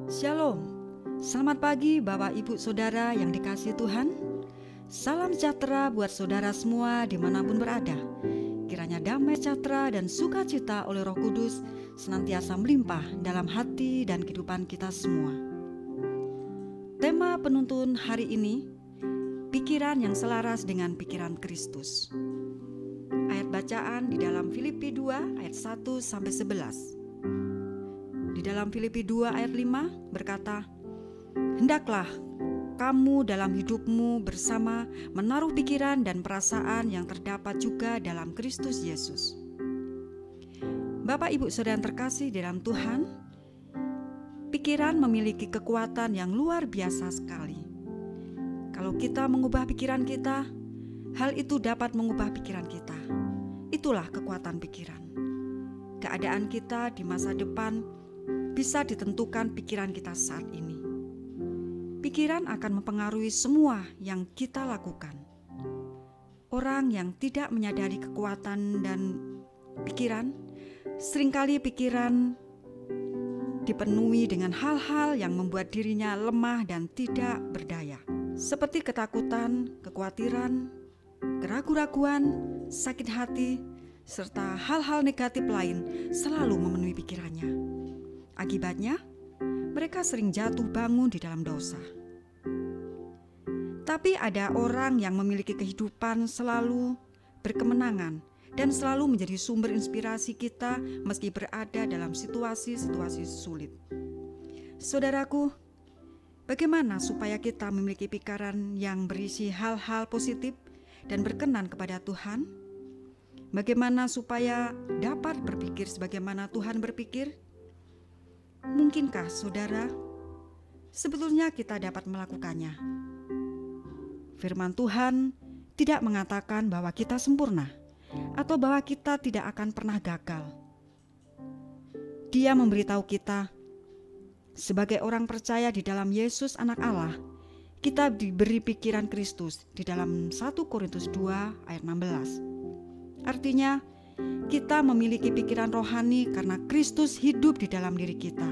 Shalom, selamat pagi Bapak Ibu Saudara yang dikasihi Tuhan. Salam sejahtera buat saudara semua dimanapun berada. Kiranya damai sejahtera dan sukacita oleh Roh Kudus senantiasa melimpah dalam hati dan kehidupan kita semua. Tema penuntun hari ini, pikiran yang selaras dengan pikiran Kristus. Ayat bacaan di dalam Filipi 2 ayat 1-11. Di dalam Filipi 2 ayat 5 berkata, "Hendaklah kamu dalam hidupmu bersama menaruh pikiran dan perasaan yang terdapat juga dalam Kristus Yesus." Bapak Ibu Saudara yang terkasih dalam Tuhan, pikiran memiliki kekuatan yang luar biasa sekali. Kalau kita mengubah pikiran kita, hal itu dapat mengubah pikiran kita. Itulah kekuatan pikiran. Keadaan kita di masa depan bisa ditentukan pikiran kita saat ini. Pikiran akan mempengaruhi semua yang kita lakukan. Orang yang tidak menyadari kekuatan dan pikiran, seringkali pikiran dipenuhi dengan hal-hal yang membuat dirinya lemah dan tidak berdaya, seperti ketakutan, kekhawatiran, keraguan-raguan, sakit hati, serta hal-hal negatif lain selalu memenuhi pikirannya. Akibatnya, mereka sering jatuh bangun di dalam dosa. Tapi ada orang yang memiliki kehidupan selalu berkemenangan dan selalu menjadi sumber inspirasi kita meski berada dalam situasi-situasi sulit. Saudaraku, bagaimana supaya kita memiliki pikiran yang berisi hal-hal positif dan berkenan kepada Tuhan? Bagaimana supaya dapat berpikir sebagaimana Tuhan berpikir? Mungkinkah saudara, sebetulnya kita dapat melakukannya? Firman Tuhan tidak mengatakan bahwa kita sempurna atau bahwa kita tidak akan pernah gagal. Dia memberitahu kita, sebagai orang percaya di dalam Yesus Anak Allah, kita diberi pikiran Kristus di dalam 1 Korintus 2 ayat 16. Artinya, kita memiliki pikiran rohani karena Kristus hidup di dalam diri kita.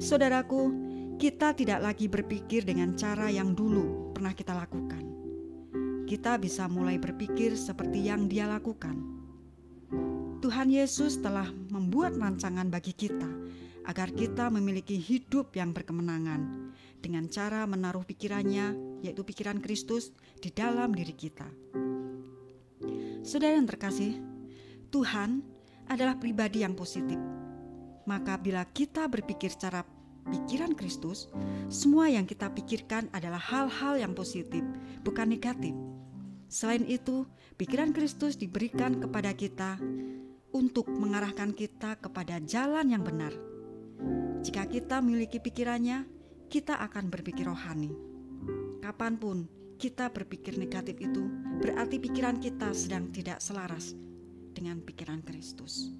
Saudaraku, kita tidak lagi berpikir dengan cara yang dulu pernah kita lakukan. Kita bisa mulai berpikir seperti yang Dia lakukan. Tuhan Yesus telah membuat rancangan bagi kita agar kita memiliki hidup yang berkemenangan dengan cara menaruh pikirannya, yaitu pikiran Kristus, di dalam diri kita. Saudara yang terkasih, Tuhan adalah pribadi yang positif. Maka bila kita berpikir secara pikiran Kristus, semua yang kita pikirkan adalah hal-hal yang positif, bukan negatif. Selain itu, pikiran Kristus diberikan kepada kita untuk mengarahkan kita kepada jalan yang benar. Jika kita memiliki pikirannya, kita akan berpikir rohani. Kapanpun kita berpikir negatif itu, berarti pikiran kita sedang tidak selaras dengan pikiran Kristus.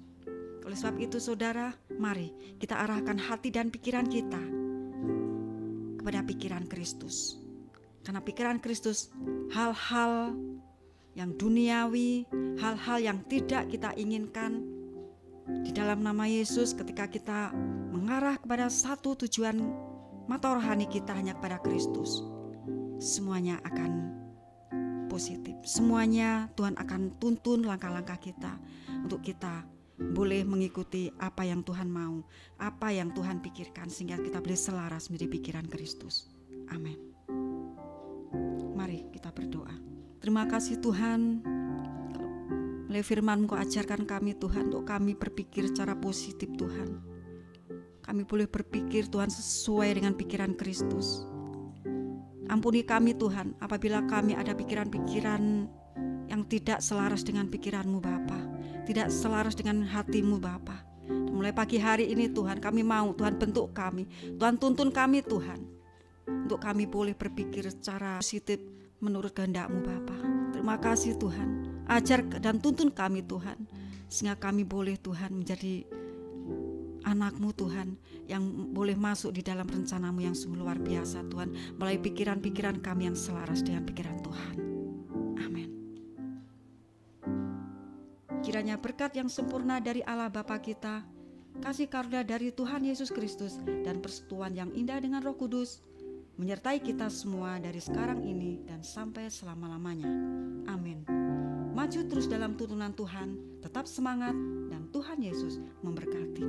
Oleh sebab itu saudara, mari kita arahkan hati dan pikiran kita kepada pikiran Kristus. Karena pikiran Kristus, hal-hal yang duniawi, hal-hal yang tidak kita inginkan, di dalam nama Yesus ketika kita mengarah kepada satu tujuan mata rohani kita hanya kepada Kristus, semuanya akan positif. Semuanya Tuhan akan tuntun langkah-langkah kita untuk kita boleh mengikuti apa yang Tuhan mau, apa yang Tuhan pikirkan, sehingga kita boleh selaras menjadi pikiran Kristus. Amin. Mari kita berdoa. Terima kasih Tuhan, melalui firman-Mu Kau ajarkan kami Tuhan, untuk kami berpikir secara positif Tuhan. Kami boleh berpikir Tuhan sesuai dengan pikiran Kristus. Ampuni kami Tuhan apabila kami ada pikiran-pikiran yang tidak selaras dengan pikiran-Mu Bapa, tidak selaras dengan hati-Mu Bapa. Mulai pagi hari ini Tuhan, kami mau Tuhan bentuk kami, Tuhan tuntun kami Tuhan, untuk kami boleh berpikir secara positif menurut kehendak-Mu Bapa. Terima kasih Tuhan, ajar dan tuntun kami Tuhan, sehingga kami boleh Tuhan menjadi anak-Mu Tuhan, yang boleh masuk di dalam rencana-Mu yang sungguh luar biasa Tuhan, melalui pikiran-pikiran kami yang selaras dengan pikiran Tuhan. Amin. Kiranya berkat yang sempurna dari Allah Bapa kita, kasih karunia dari Tuhan Yesus Kristus, dan persekutuan yang indah dengan Roh Kudus menyertai kita semua dari sekarang ini dan sampai selama-lamanya. Amin. Maju terus dalam tuntunan Tuhan, tetap semangat, dan Tuhan Yesus memberkati.